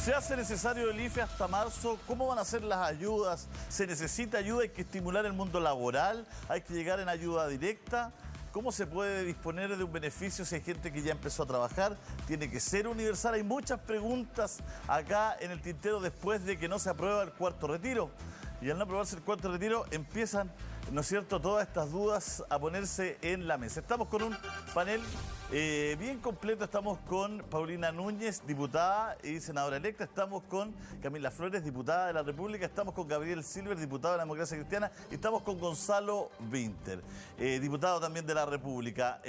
¿Se hace necesario el IFE hasta marzo? ¿Cómo van a ser las ayudas? ¿Se necesita ayuda? ¿Hay que estimular el mundo laboral? ¿Hay que llegar en ayuda directa? ¿Cómo se puede disponer de un beneficio si hay gente que ya empezó a trabajar? ¿Tiene que ser universal? Hay muchas preguntas acá en el tintero después de que no se aprueba el cuarto retiro. Y al no aprobarse el cuarto retiro empiezan, ¿no es cierto?, todas estas dudas a ponerse en la mesa. Estamos con un panel bien completo. Estamos con Paulina Núñez, diputada y senadora electa. Estamos con Camila Flores, diputada de la República. Estamos con Gabriel Silver, diputado de la Democracia Cristiana. Y estamos con Gonzalo Winter, diputado también de la República.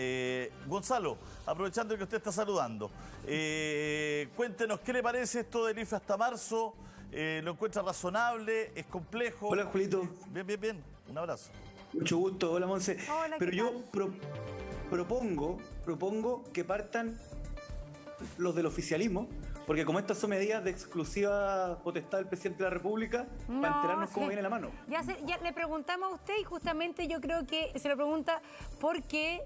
Gonzalo, aprovechando que usted está saludando, cuéntenos, ¿qué le parece esto del IFE hasta marzo? ¿Lo encuentra razonable? ¿Es complejo? Hola, Julito. Bien, bien, bien. Un abrazo. Mucho gusto. Hola, Monse. Hola, pero ¿qué yo tal? propongo que partan los del oficialismo, porque como estas son medidas de exclusiva potestad del presidente de la República, para enterarnos cómo viene la mano. Ya le preguntamos a usted y justamente yo creo que se lo pregunta porque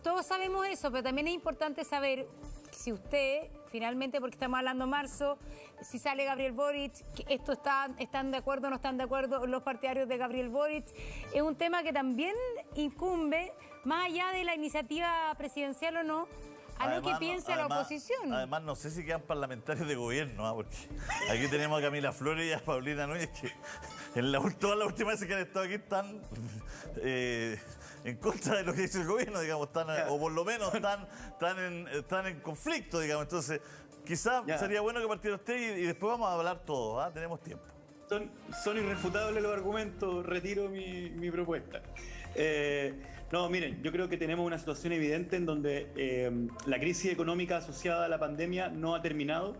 todos sabemos eso, pero también es importante saber si usted, finalmente, porque estamos hablando en marzo, si sale Gabriel Boric, que están de acuerdo o no están de acuerdo los partidarios de Gabriel Boric. Es un tema que también incumbe, más allá de la iniciativa presidencial o no, a lo que piensa la oposición. Además, no sé si quedan parlamentarios de gobierno, porque aquí tenemos a Camila Flores y a Paulina Núñez, que todas las últimas veces que han estado aquí están en contra de lo que dice el gobierno, digamos, o por lo menos están en conflicto, digamos. Entonces, quizás sería bueno que partiera usted y después vamos a hablar todos, ¿ah? Tenemos tiempo. Son irrefutables los argumentos, retiro mi propuesta. No, miren, yo creo que tenemos una situación evidente en donde la crisis económica asociada a la pandemia no ha terminado.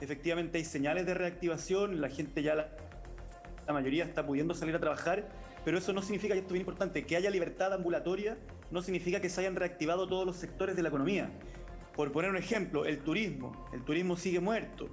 Efectivamente hay señales de reactivación, la gente ya, la mayoría está pudiendo salir a trabajar, pero eso no significa, y esto es bien importante, que haya libertad ambulatoria, no significa que se hayan reactivado todos los sectores de la economía. Por poner un ejemplo, el turismo sigue muerto.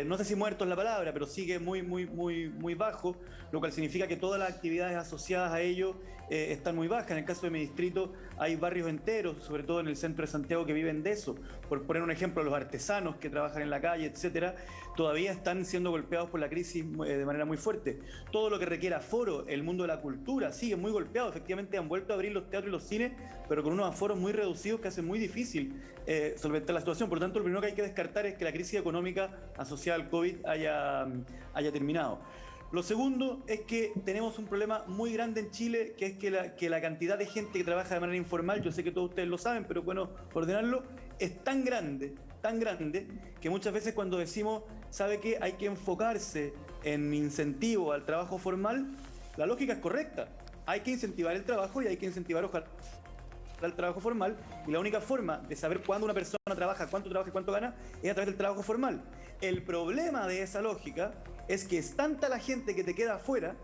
No sé si muerto es la palabra, pero sigue muy bajo, lo cual significa que todas las actividades asociadas a ello están muy bajas. En el caso de mi distrito hay barrios enteros, sobre todo en el centro de Santiago, que viven de eso. Por poner un ejemplo, los artesanos que trabajan en la calle, etcétera, todavía están siendo golpeados por la crisis de manera muy fuerte. Todo lo que requiera aforo, el mundo de la cultura, sigue muy golpeado. Efectivamente han vuelto a abrir los teatros y los cines, pero con unos aforos muy reducidos que hacen muy difícil solventar la situación. Por lo tanto, lo primero que hay que descartar es que la crisis económica asociada al COVID haya terminado. Lo segundo es que tenemos un problema muy grande en Chile, que es que la cantidad de gente que trabaja de manera informal, yo sé que todos ustedes lo saben, pero bueno, ordenarlo, es tan grande, que muchas veces cuando decimos, ¿sabe qué? Hay que enfocarse en incentivo al trabajo formal, la lógica es correcta. Hay que incentivar el trabajo y hay que incentivar, ojalá, al trabajo formal, y la única forma de saber cuándo una persona trabaja y cuánto gana es a través del trabajo formal. El problema de esa lógica es que es tanta la gente que te queda afuera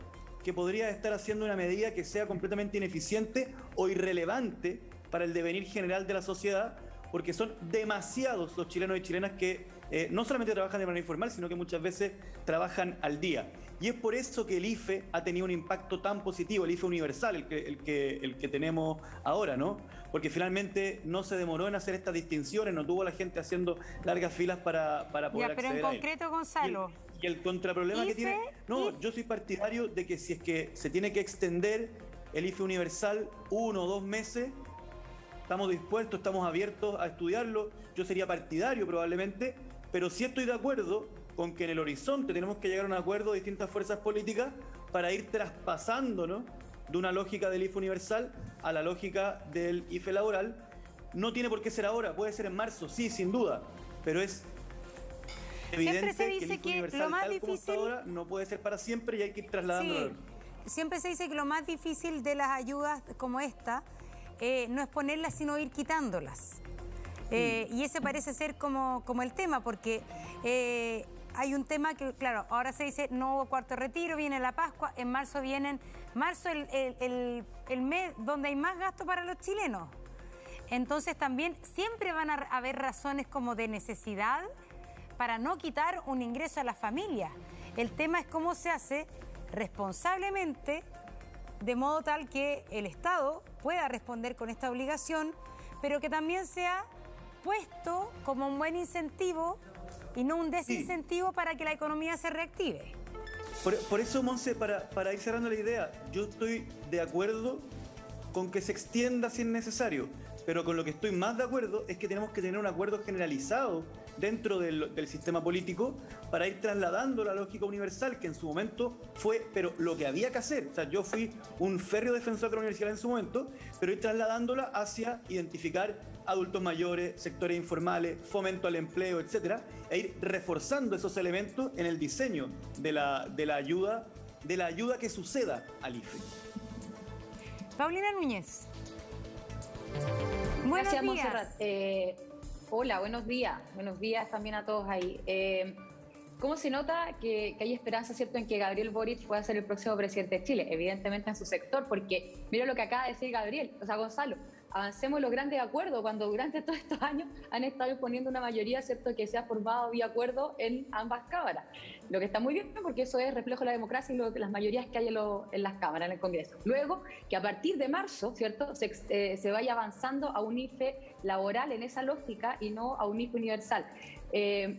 que podría estar haciendo una medida que sea completamente ineficiente o irrelevante para el devenir general de la sociedad, porque son demasiados los chilenos y chilenas que no solamente trabajan de manera informal, sino que muchas veces trabajan al día. Y es por eso que el IFE ha tenido un impacto tan positivo, el IFE universal, el que tenemos ahora, ¿no? Porque finalmente no se demoró en hacer estas distinciones, no tuvo la gente haciendo largas filas para poder acceder. Pero en concreto, Gonzalo. Y el contraproblema que tiene... No, yo soy partidario de que si es que se tiene que extender el IFE universal 1 o 2 meses, estamos dispuestos, estamos abiertos a estudiarlo. Yo sería partidario probablemente, pero sí estoy de acuerdo con que en el horizonte tenemos que llegar a un acuerdo de distintas fuerzas políticas para ir traspasando, ¿no?, de una lógica del IFE universal a la lógica del IFE laboral. No tiene por qué ser ahora, puede ser en marzo, sí, sin duda, pero es evidente se dice que el IFE que universal, lo más tal como está difícil ahora, no puede ser para siempre y hay que ir trasladándolo. Sí, siempre se dice que lo más difícil de las ayudas como esta no es ponerlas, sino ir quitándolas. Y ese parece ser como el tema, porque hay un tema que, claro, ahora se dice no hubo cuarto retiro, viene la Pascua, en marzo el mes donde hay más gasto para los chilenos. Entonces también siempre van a haber razones como de necesidad para no quitar un ingreso a la familia. El tema es cómo se hace responsablemente, de modo tal que el Estado pueda responder con esta obligación, pero que también sea puesto como un buen incentivo y no un desincentivo para que la economía se reactive. Por eso, Monse, para ir cerrando la idea, yo estoy de acuerdo con que se extienda si es necesario, pero con lo que estoy más de acuerdo es que tenemos que tener un acuerdo generalizado dentro del sistema político para ir trasladando la lógica universal, que en su momento fue, pero lo que había que hacer. O sea, yo fui un férreo defensor de la universidad en su momento, pero ir trasladándola hacia identificar adultos mayores, sectores informales, fomento al empleo, etcétera, e ir reforzando esos elementos en el diseño de la ayuda que suceda al IFE. Paulina Núñez. Buenos Gracias, días. Montserrat. Hola, buenos días. Buenos días también a todos ahí. ¿Cómo se nota que hay esperanza, cierto, en que Gabriel Boric pueda ser el próximo presidente de Chile? Evidentemente en su sector, porque mira lo que acaba de decir Gonzalo. Avancemos los grandes acuerdos, cuando durante todos estos años han estado imponiendo una mayoría, cierto, que se ha formado vía acuerdo en ambas cámaras. Lo que está muy bien, porque eso es reflejo de la democracia y las mayorías que hay en las cámaras, en el Congreso. Luego, que a partir de marzo, cierto, se vaya avanzando a un IFE laboral en esa lógica y no a un IFE universal.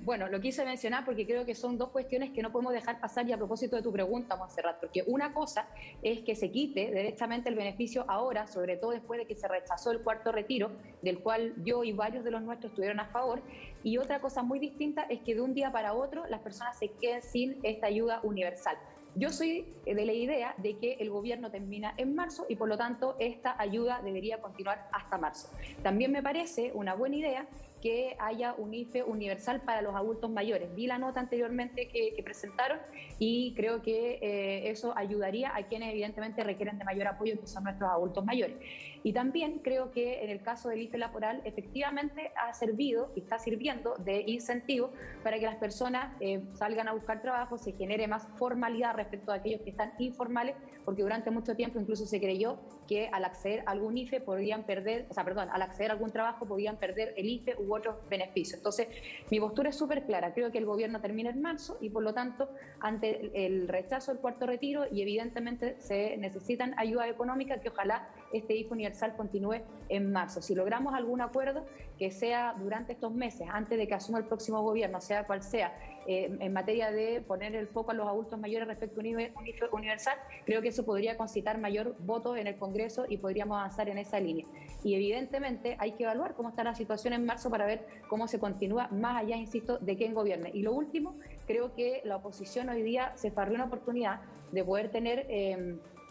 Bueno, lo quise mencionar porque creo que son dos cuestiones que no podemos dejar pasar, y a propósito de tu pregunta, Montserrat, porque una cosa es que se quite directamente el beneficio ahora, sobre todo después de que se rechazó el cuarto retiro, del cual yo y varios de los nuestros estuvieron a favor, y otra cosa muy distinta es que de un día para otro las personas se queden sin esta ayuda universal. Yo soy de la idea de que el gobierno termina en marzo y por lo tanto esta ayuda debería continuar hasta marzo. También me parece una buena idea que haya un IFE universal para los adultos mayores. Vi la nota anteriormente que presentaron y creo que eso ayudaría a quienes evidentemente requieren de mayor apoyo, que son nuestros adultos mayores. Y también creo que en el caso del IFE laboral efectivamente ha servido y está sirviendo de incentivo para que las personas salgan a buscar trabajo, se genere más formalidad respecto a aquellos que están informales, porque durante mucho tiempo incluso se creyó que al acceder a algún IFE al acceder a algún trabajo podían perder el IFE u otros beneficios. Entonces, mi postura es súper clara. Creo que el gobierno termina en marzo y, por lo tanto, ante el rechazo del cuarto retiro y evidentemente se necesitan ayuda económica, que ojalá este IFE universal continúe en marzo. Si logramos algún acuerdo que sea durante estos meses, antes de que asuma el próximo gobierno, sea cual sea, en materia de poner el foco a los adultos mayores respecto a un IFE universal, creo que eso podría concitar mayor voto en el Congreso y podríamos avanzar en esa línea. Y evidentemente hay que evaluar cómo está la situación en marzo para ver cómo se continúa, más allá, insisto, de quién gobierne. Y lo último, creo que la oposición hoy día se farrió una oportunidad de poder tener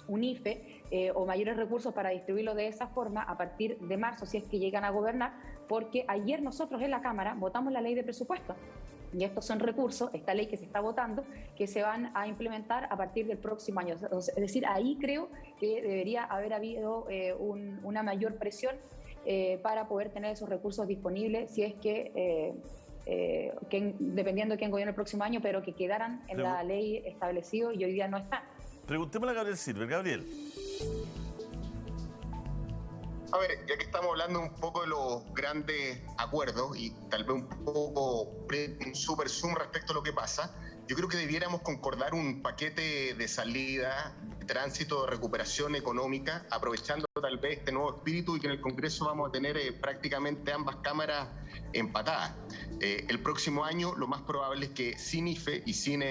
un IFE o mayores recursos para distribuirlo de esa forma a partir de marzo, si es que llegan a gobernar, porque ayer nosotros en la Cámara votamos la ley de presupuesto. Y estos son recursos, esta ley que se está votando, que se van a implementar a partir del próximo año. Es decir, ahí creo que debería haber habido una mayor presión para poder tener esos recursos disponibles, si es que dependiendo de quién gobierne el próximo año, pero que quedaran en la ley establecido y hoy día no están. Preguntémosle a Gabriel Silver. Gabriel. A ver, ya que estamos hablando un poco de los grandes acuerdos y tal vez un poco un super zoom respecto a lo que pasa, yo creo que debiéramos concordar un paquete de salida, de tránsito, de recuperación económica, aprovechando tal vez este nuevo espíritu y que en el Congreso vamos a tener prácticamente ambas cámaras empatadas. El próximo año lo más probable es que sin IFE y sin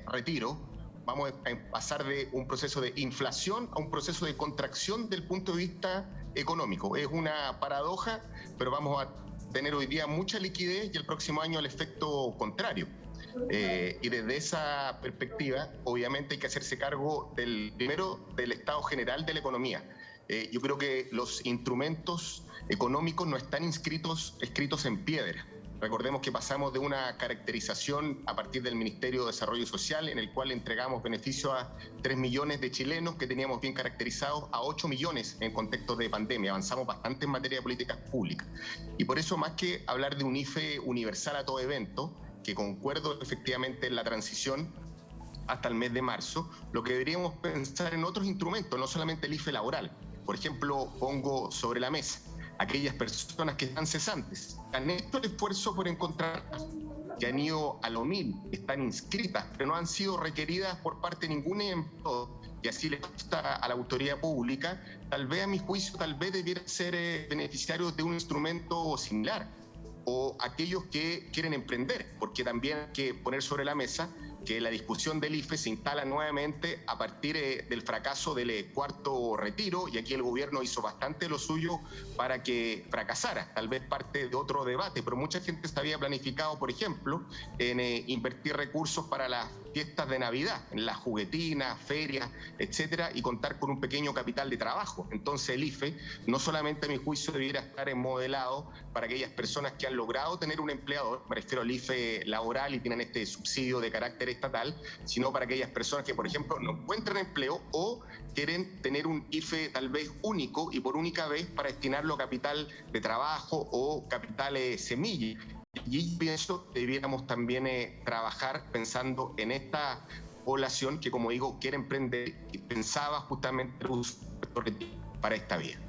retiro vamos a pasar de un proceso de inflación a un proceso de contracción del punto de vista económico. Es una paradoja, pero vamos a tener hoy día mucha liquidez y el próximo año el efecto contrario. Y desde esa perspectiva, obviamente hay que hacerse cargo primero del estado general de la economía. Yo creo que los instrumentos económicos no están escritos en piedra. Recordemos que pasamos de una caracterización a partir del Ministerio de Desarrollo Social, en el cual entregamos beneficios a 3 millones de chilenos que teníamos bien caracterizados, a 8 millones en contexto de pandemia. Avanzamos bastante en materia de políticas públicas. Y por eso, más que hablar de un IFE universal a todo evento, que concuerdo efectivamente en la transición hasta el mes de marzo, lo que deberíamos pensar en otros instrumentos, no solamente el IFE laboral. Por ejemplo, pongo sobre la mesa aquellas personas que están cesantes, han hecho el esfuerzo por encontrar, que han ido a la OMIL, están inscritas, pero no han sido requeridas por parte de ningún empleador, y así le cuesta a la autoridad pública, tal vez a mi juicio, tal vez debieran ser beneficiarios de un instrumento similar. o aquellos que quieren emprender, porque también hay que poner sobre la mesa que la discusión del IFE se instala nuevamente a partir del fracaso del cuarto retiro, y aquí el gobierno hizo bastante lo suyo para que fracasara, tal vez parte de otro debate, pero mucha gente se había planificado, por ejemplo, en invertir recursos para las fiestas de Navidad, en las juguetinas, ferias, etcétera, y contar con un pequeño capital de trabajo. Entonces el IFE, no solamente a mi juicio debiera estar modelado para aquellas personas que han logrado tener un empleador, me refiero al IFE laboral y tienen este subsidio de carácter estatal, sino para aquellas personas que, por ejemplo, no encuentran empleo o quieren tener un IFE tal vez único y por única vez para destinarlo a capital de trabajo o capital semilla. Y pienso que debiéramos también trabajar pensando en esta población que, como digo, quiere emprender y pensaba justamente para esta vía.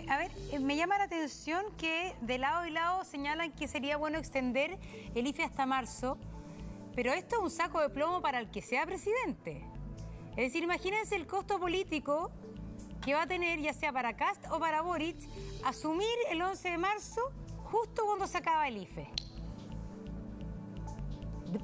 A ver, me llama la atención que de lado y lado señalan que sería bueno extender el IFE hasta marzo, pero esto es un saco de plomo para el que sea presidente. Es decir, imagínense el costo político que va a tener, ya sea para Kast o para Boric, asumir el 11 de marzo justo cuando se acaba el IFE.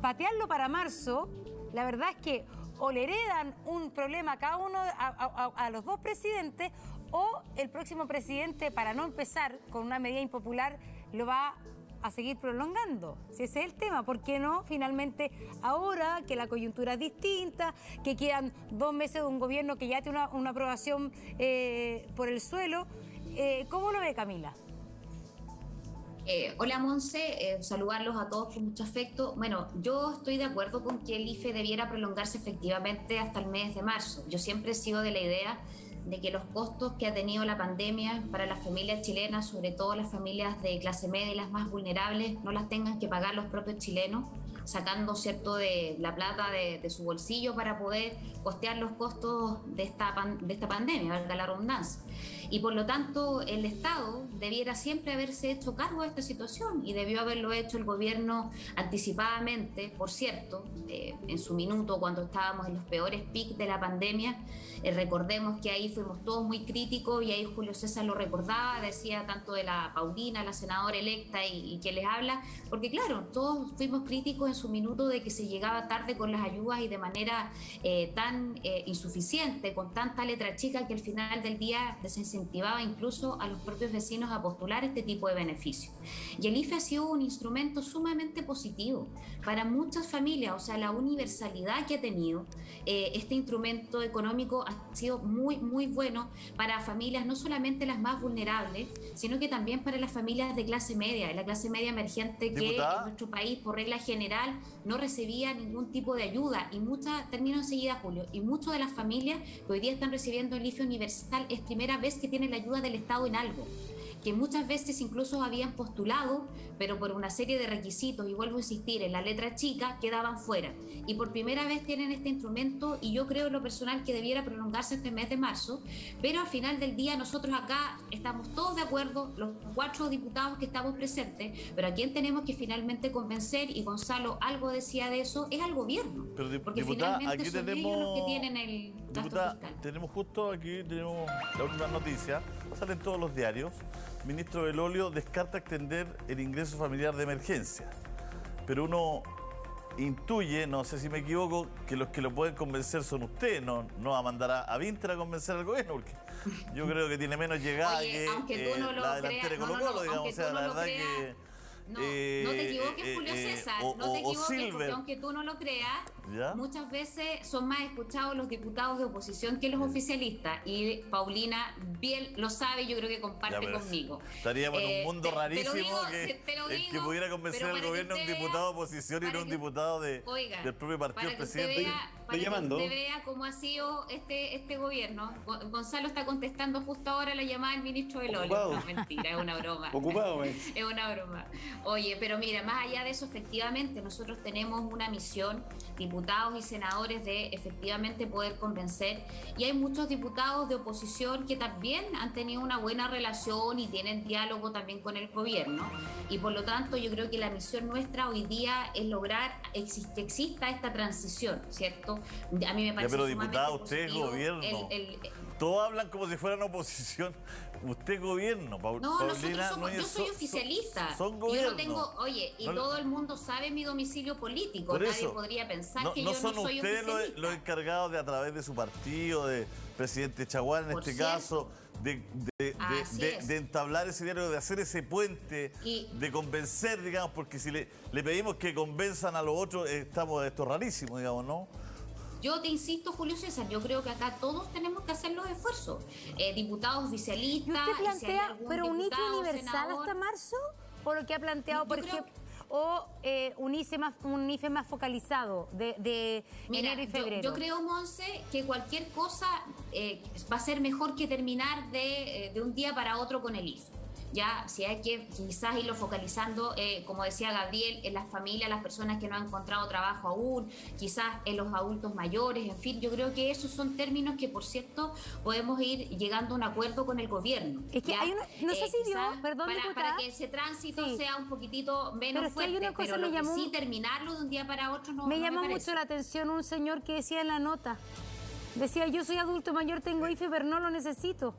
Patearlo para marzo, la verdad es que o le heredan un problema a cada uno, a los dos presidentes, o el próximo presidente, para no empezar con una medida impopular, lo va a seguir prolongando. Si ese es el tema, ¿por qué no? Finalmente, ahora que la coyuntura es distinta, que quedan 2 meses de un gobierno que ya tiene una aprobación por el suelo, ¿cómo lo ve Camila? Hola Monse, saludarlos a todos con mucho afecto. Bueno, yo estoy de acuerdo con que el IFE debiera prolongarse efectivamente hasta el mes de marzo. Yo siempre he sido de la idea de que los costos que ha tenido la pandemia para las familias chilenas, sobre todo las familias de clase media y las más vulnerables, no las tengan que pagar los propios chilenos, sacando cierto de la plata de su bolsillo para poder costear los costos de esta pandemia, valga la redundancia. Y por lo tanto el Estado debiera siempre haberse hecho cargo de esta situación, y debió haberlo hecho el gobierno anticipadamente, por cierto, en su minuto cuando estábamos en los peores picos de la pandemia. Recordemos que ahí fuimos todos muy críticos, y ahí Julio César lo recordaba, decía tanto de la Paulina, la senadora electa y que les habla, porque claro, todos fuimos críticos en su minuto de que se llegaba tarde con las ayudas y de manera tan insuficiente, con tanta letra chica, que al final del día desincentivaba incluso a los propios vecinos a postular este tipo de beneficios. Y el IFE ha sido un instrumento sumamente positivo para muchas familias, o sea, la universalidad que ha tenido este instrumento económico ha sido muy, muy bueno para familias, no solamente las más vulnerables, sino que también para las familias de clase media, la clase media emergente, que en nuestro país, por regla general, no recibía ningún tipo de ayuda. Y termino enseguida, Julio, y muchas de las familias que hoy día están recibiendo el IFE universal es primera vez que tienen la ayuda del Estado en algo, que muchas veces incluso habían postulado, pero por una serie de requisitos, y vuelvo a insistir, en la letra chica, quedaban fuera. Y por primera vez tienen este instrumento, y yo creo en lo personal que debiera prolongarse este mes de marzo, pero al final del día nosotros acá estamos todos de acuerdo, los 4 diputados que estamos presentes, pero a quien tenemos que finalmente convencer, y Gonzalo algo decía de eso, es al gobierno. Pero porque diputada, finalmente aquí son tenemos, ellos los que tienen el gasto fiscal. Tenemos justo aquí, tenemos la última noticia, salen todos los diarios. Ministro Belolio descarta extender el ingreso familiar de emergencia, pero uno intuye, no sé si me equivoco, que los que lo pueden convencer son ustedes, no va a mandar a Vinter a convencer al gobierno, porque yo creo que tiene menos llegada. Oye, que aunque tú no lo la delantera de Colo-Colo, digamos, o sea, la verdad que... No te equivoques, Julio César, no te equivoques, porque aunque tú no lo creas, ¿ya? Muchas veces son más escuchados los diputados de oposición que los oficialistas, y Paulina bien lo sabe, yo creo que comparte conmigo. Estaríamos en un mundo rarísimo que pudiera convencer al gobierno un diputado de oposición y no un diputado del propio partido presidente. Para que usted vea cómo ha sido este gobierno. Gonzalo está contestando justo ahora la llamada del ministro Belolio. No, mentira, es una broma. Ocupado, Es una broma. Oye, pero mira, más allá de eso, efectivamente, nosotros tenemos una misión, diputados y senadores, de efectivamente poder convencer. Y hay muchos diputados de oposición que también han tenido una buena relación y tienen diálogo también con el gobierno. Y por lo tanto, yo creo que la misión nuestra hoy día es lograr que exista esta transición, ¿cierto? A mí me parece pero diputada, usted es gobierno. Todos hablan como si fueran oposición. Usted es gobierno, No, Paulina. yo soy oficialista. Son Yo gobierno. no tengo, oye, y todo el mundo sabe mi domicilio político. Por Nadie eso, podría pensar no, que no yo son no soy ustedes oficialista. los encargados de, a través de su partido, de presidente Chaguán en Por este cierto. caso, Así es. de entablar ese diálogo, de hacer ese puente, de convencer, digamos, porque si le pedimos que convenzan a los otros, esto es rarísimo, digamos, ¿no? Yo te insisto, Julio César, yo creo que acá todos tenemos que hacer los esfuerzos. Diputados ¿Y oficialistas... usted si hay plantea, algún pero un IFE diputado, universal senador, hasta marzo? ¿O lo que ha planteado, por Yo creo- ejemplo, o un IFE más focalizado de Mira, enero y febrero? yo creo, Monse, que cualquier cosa va a ser mejor que terminar de un día para otro con el IFE. Ya, si hay que quizás irlo focalizando, como decía Gabriel, en las familias, las personas que no han encontrado trabajo aún, quizás en los adultos mayores, en fin, yo creo que esos son términos que, por cierto, podemos ir llegando a un acuerdo con el gobierno. Es que ¿ya? hay no sé si Quizás vio, perdón, para diputada. que ese tránsito Sí. sea un poquitito menos Pero es que hay fuerte, una cosa pero me lo llamó- que sí, terminarlo de un día para otro no Me no llama parece. mucho la atención un señor que decía en la nota, decía, yo soy adulto mayor, tengo IFE, pero no lo necesito.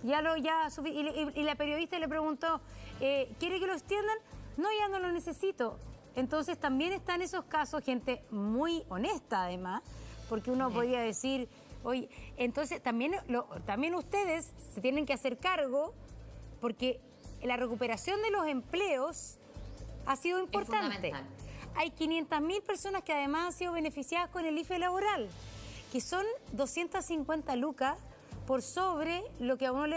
Ya subí, y la periodista le preguntó, ¿quiere que lo extiendan? No, ya no lo necesito. Entonces también están esos casos, gente muy honesta además, porque uno podía decir, oye, entonces también ustedes se tienen que hacer cargo, porque la recuperación de los empleos ha sido importante. fundamental. Hay 500.000 personas que además han sido beneficiadas con el IFE laboral, que son 250 lucas por sobre lo que a uno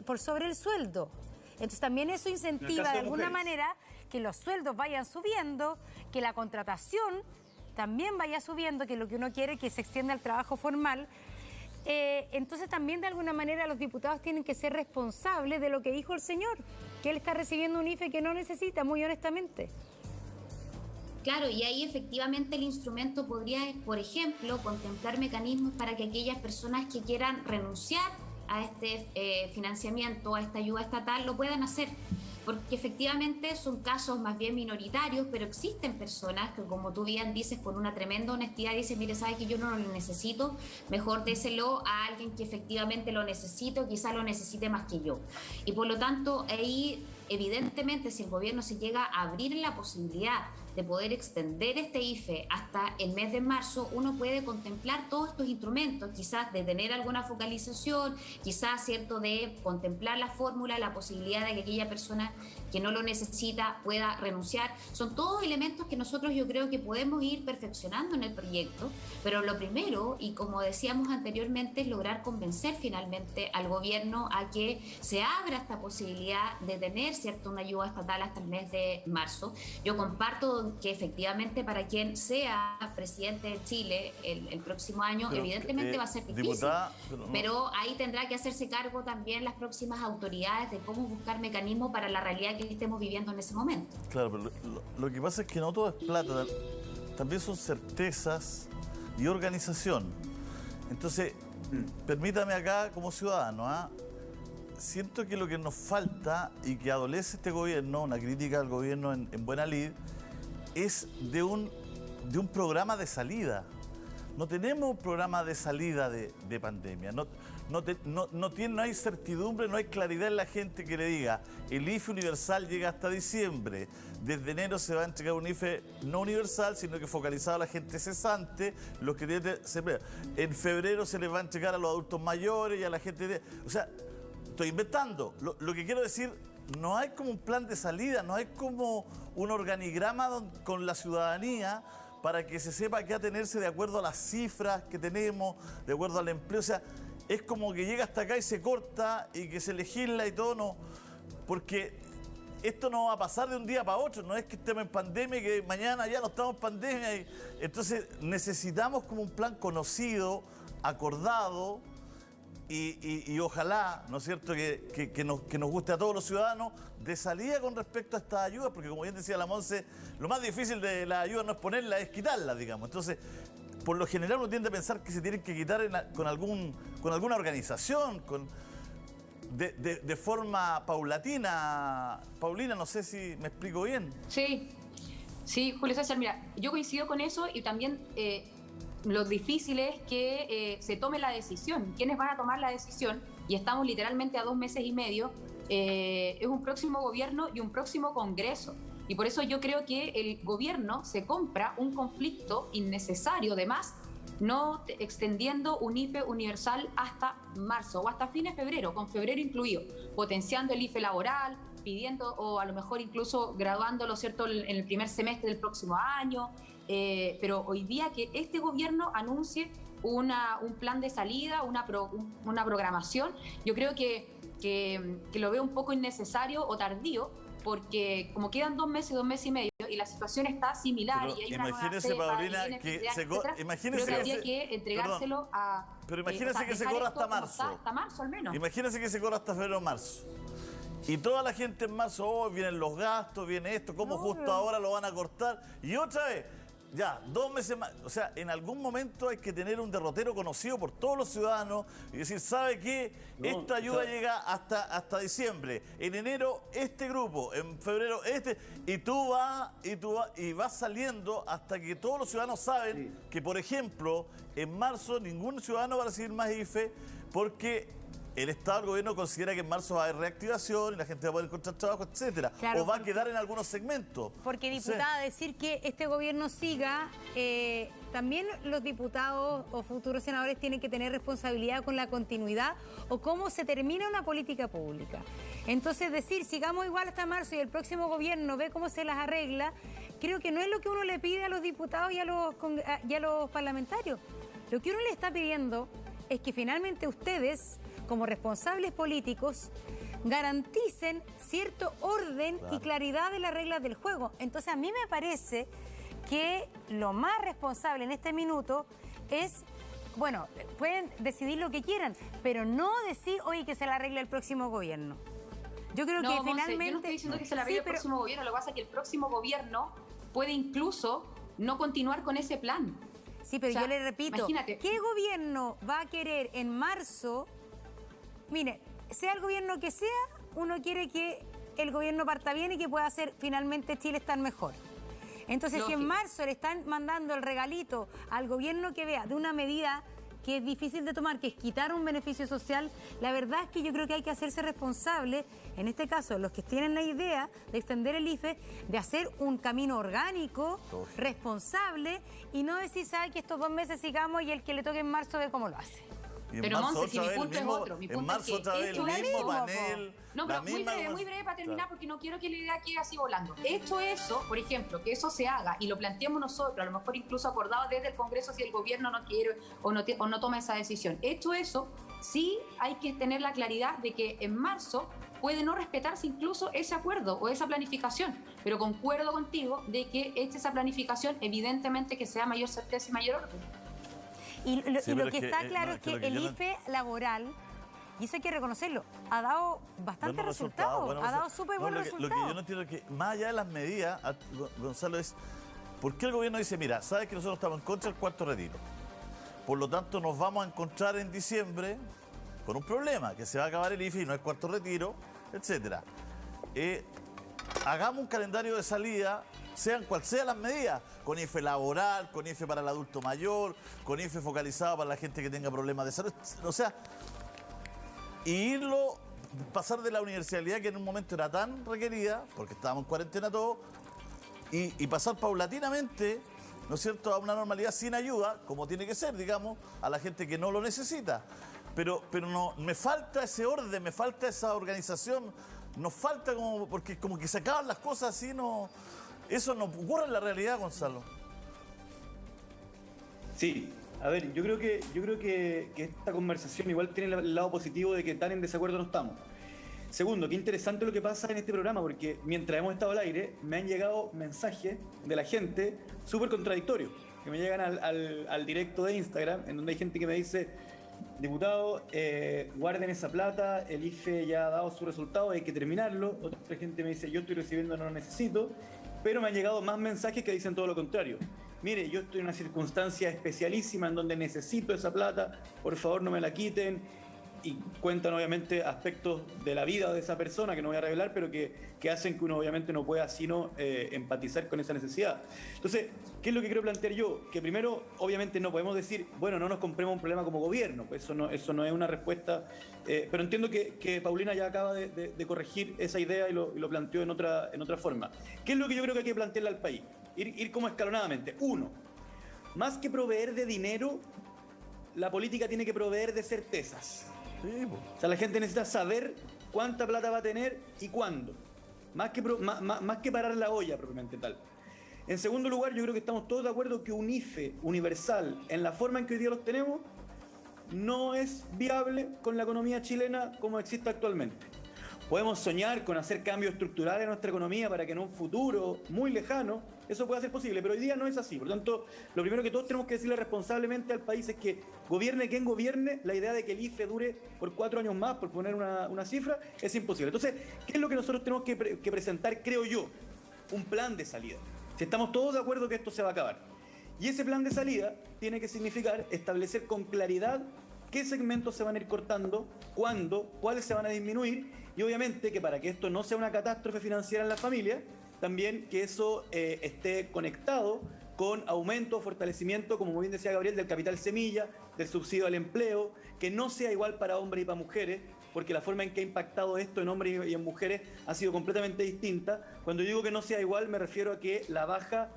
por sobre el sueldo. Entonces también eso incentiva caso de de alguna mujeres. manera que los sueldos vayan subiendo, que la contratación también vaya subiendo, que es lo que uno quiere, que se extienda el trabajo formal. Entonces también de alguna manera los diputados tienen que ser responsables de lo que dijo el señor, que él está recibiendo un IFE que no necesita, muy honestamente. Claro, y ahí efectivamente el instrumento podría, por ejemplo, contemplar mecanismos para que aquellas personas que quieran renunciar a este financiamiento, a esta ayuda estatal, lo puedan hacer. Porque efectivamente son casos más bien minoritarios, pero existen personas que, como tú bien dices, con una tremenda honestidad dicen, mire, sabe que yo no lo necesito, mejor déselo a alguien que efectivamente lo necesito, quizá lo necesite más que yo. Y por lo tanto, ahí evidentemente si el gobierno se llega a abrir la posibilidad de poder extender este IFE hasta el mes de marzo, uno puede contemplar todos estos instrumentos, quizás de tener alguna focalización, quizás, ¿cierto?, de contemplar la fórmula, la posibilidad de que aquella persona que no lo necesita pueda renunciar. Son todos elementos que nosotros yo creo que podemos ir perfeccionando en el proyecto, pero lo primero, y como decíamos anteriormente, es lograr convencer finalmente al gobierno a que se abra esta posibilidad de tener, ¿cierto?, una ayuda estatal hasta el mes de marzo. Yo comparto que efectivamente para quien sea presidente de Chile el próximo año, Pero, evidentemente va a ser difícil, diputada, pero pero ahí tendrá que hacerse cargo también las próximas autoridades de cómo buscar mecanismos para la realidad que estemos viviendo en ese momento. Claro, pero lo que pasa es que no todo es plata, también son certezas y organización. Entonces, permítame acá como ciudadano, siento que lo que nos falta y que adolece este gobierno, una crítica al gobierno en buena lid, es de un programa de salida. No tenemos un programa de salida de pandemia. No hay certidumbre, no hay claridad en la gente que le diga el IFE universal llega hasta diciembre. Desde enero se va a entregar un IFE no universal, sino que focalizado a la gente cesante, los que tienen en febrero se les va a entregar a los adultos mayores y a la gente... O sea, estoy inventando. Lo que quiero decir, no hay como un plan de salida, no hay como un organigrama con la ciudadanía para que se sepa qué atenerse de acuerdo a las cifras que tenemos, de acuerdo al empleo. O sea, es como que llega hasta acá y se corta y que se legisla y todo, no. Porque esto no va a pasar de un día para otro, no es que estemos en pandemia y que mañana ya no estamos en pandemia. Entonces necesitamos como un plan conocido, acordado, y ojalá, ¿no es cierto?, que nos guste a todos los ciudadanos, de salida con respecto a estas ayudas, porque como bien decía la Monse, lo más difícil de las ayudas no es ponerlas, es quitarlas, digamos. Entonces, por lo general uno tiende a pensar que se tienen que quitar con alguna organización, de forma paulatina. Paulina, no sé si me explico bien. Sí, Julio César, mira, yo coincido con eso y también lo difícil es que se tome la decisión. ¿Quiénes van a tomar la decisión? Y estamos literalmente a 2 meses y medio. Es un próximo gobierno y un próximo Congreso. Y por eso yo creo que el gobierno se compra un conflicto innecesario de más, no extendiendo un IFE universal hasta marzo o hasta fines de febrero, con febrero incluido, potenciando el IFE laboral, pidiendo o a lo mejor incluso graduándolo, ¿cierto?, en el primer semestre del próximo año. Pero hoy día que este gobierno anuncie un plan de salida, una programación, yo creo que lo veo un poco innecesario o tardío, porque como quedan 2 meses y medio y la situación está similar. Pero y hay una imagínese, nueva cepa, Paulina, imagínese creo que habría que entregárselo a... Pero imagínese que se corra hasta marzo. Hasta marzo al menos. Imagínese que se corra hasta febrero o marzo. Y toda la gente en marzo, vienen los gastos, viene esto, como justo ahora lo van a cortar. Y otra vez, ya, 2 meses más. O sea, en algún momento hay que tener un derrotero conocido por todos los ciudadanos y decir, ¿sabe qué? Esta ayuda llega hasta diciembre. En enero, este grupo. En febrero, este. Y vas saliendo hasta que todos los ciudadanos saben que, por ejemplo, en marzo ningún ciudadano va a recibir más IFE porque el Estado, el gobierno considera que en marzo va a haber reactivación y la gente va a poder encontrar trabajo, etcétera. Claro, o va a quedar en algunos segmentos. Porque, diputada, decir que este gobierno siga, también los diputados o futuros senadores tienen que tener responsabilidad con la continuidad o cómo se termina una política pública. Entonces, decir, sigamos igual hasta marzo y el próximo gobierno ve cómo se las arregla, creo que no es lo que uno le pide a los diputados y a los parlamentarios. Lo que uno le está pidiendo es que finalmente ustedes, como responsables políticos, garanticen cierto orden y claridad de las reglas del juego. Entonces, a mí me parece que lo más responsable en este minuto es, bueno, pueden decidir lo que quieran, pero no decir, oye, que se la arregle el próximo gobierno. Yo creo que Monse, finalmente... yo no estoy diciendo que se la arregle el próximo gobierno, lo que pasa es que el próximo gobierno puede incluso no continuar con ese plan. Sí, pero yo le repito, imagínate. ¿Qué gobierno va a querer en marzo? Mire, sea el gobierno que sea, uno quiere que el gobierno parta bien y que pueda hacer finalmente Chile estar mejor. Entonces, si en marzo le están mandando el regalito al gobierno que vea de una medida que es difícil de tomar, que es quitar un beneficio social, la verdad es que yo creo que hay que hacerse responsable, en este caso, los que tienen la idea de extender el IFE, de hacer un camino orgánico, responsable, y no decir, ¿sabe? Que estos 2 meses sigamos y el que le toque en marzo ve cómo lo hace. Pero Monse, si mi punto es otro. Mi punto es que otra vez el mismo panel. No, pero muy breve para terminar, porque no quiero que la idea quede así volando. Hecho eso, por ejemplo, que eso se haga y lo planteemos nosotros, a lo mejor incluso acordado desde el Congreso si el gobierno no quiere o no toma esa decisión. Hecho eso, sí hay que tener la claridad de que en marzo puede no respetarse incluso ese acuerdo o esa planificación, pero concuerdo contigo de que esa planificación evidentemente que sea mayor certeza y mayor orden. Y lo que está claro es que el IFE laboral, y eso hay que reconocerlo, ha dado bastante resultados, ha dado súper buenos resultados. Lo que yo no entiendo es que, más allá de las medidas, Gonzalo, es ¿por qué el gobierno dice, mira, sabes que nosotros estamos en contra del cuarto retiro? Por lo tanto, nos vamos a encontrar en diciembre con un problema, que se va a acabar el IFE y no hay cuarto retiro, etcétera. Hagamos un calendario de salida, sean cual sean las medidas, con IFE laboral, con IFE para el adulto mayor, con IFE focalizado para la gente que tenga problemas de salud. O sea, pasar de la universalidad que en un momento era tan requerida, porque estábamos en cuarentena todos, y pasar paulatinamente, ¿no es cierto?, a una normalidad sin ayuda, como tiene que ser, digamos, a la gente que no lo necesita. Pero no, me falta ese orden, me falta esa organización, nos falta porque como que se acaban las cosas así, no... Eso no ocurre en la realidad, Gonzalo. Sí, a ver, yo creo que esta conversación igual tiene el lado positivo de que tan en desacuerdo no estamos. Segundo, qué interesante lo que pasa en este programa, porque mientras hemos estado al aire, me han llegado mensajes de la gente súper contradictorios, que me llegan al directo de Instagram, en donde hay gente que me dice, diputado, guarden esa plata, el IFE ya ha dado su resultado, hay que terminarlo. Otra gente me dice, yo estoy recibiendo, no lo necesito. Pero me han llegado más mensajes que dicen todo lo contrario. Mire, yo estoy en una circunstancia especialísima en donde necesito esa plata, por favor no me la quiten. y cuentan obviamente aspectos de la vida de esa persona que no voy a revelar, pero que hacen que uno obviamente no pueda sino empatizar con esa necesidad. Entonces, ¿qué es lo que quiero plantear yo? Que primero, obviamente no podemos decir, bueno, no nos compremos un problema como gobierno, pues eso no es una respuesta, pero entiendo que Paulina ya acaba de corregir esa idea y lo planteó en otra forma. ¿Qué es lo que yo creo que hay que plantearle al país? Ir como escalonadamente. Uno, más que proveer de dinero, la política tiene que proveer de certezas. Sí, po. O sea, la gente necesita saber cuánta plata va a tener y cuándo. Más que parar la olla propiamente tal. En segundo lugar, yo creo que estamos todos de acuerdo que un IFE universal, en la forma en que hoy día los tenemos, no es viable con la economía chilena como existe actualmente. Podemos soñar con hacer cambios estructurales en nuestra economía para que en un futuro muy lejano eso pueda ser posible, pero hoy día no es así. Por lo tanto, lo primero que todos tenemos que decirle responsablemente al país es que gobierne quien gobierne, la idea de que el IFE dure por 4 años más, por poner una cifra, es imposible. Entonces, ¿qué es lo que nosotros tenemos que presentar, creo yo? Un plan de salida. Si estamos todos de acuerdo que esto se va a acabar. Y ese plan de salida tiene que significar establecer con claridad qué segmentos se van a ir cortando, cuándo, cuáles se van a disminuir, y obviamente que para que esto no sea una catástrofe financiera en la familia, también que eso esté conectado con aumento, fortalecimiento, como bien decía Gabriel, del capital semilla, del subsidio al empleo, que no sea igual para hombres y para mujeres, porque la forma en que ha impactado esto en hombres y en mujeres ha sido completamente distinta. Cuando digo que no sea igual, me refiero a que la baja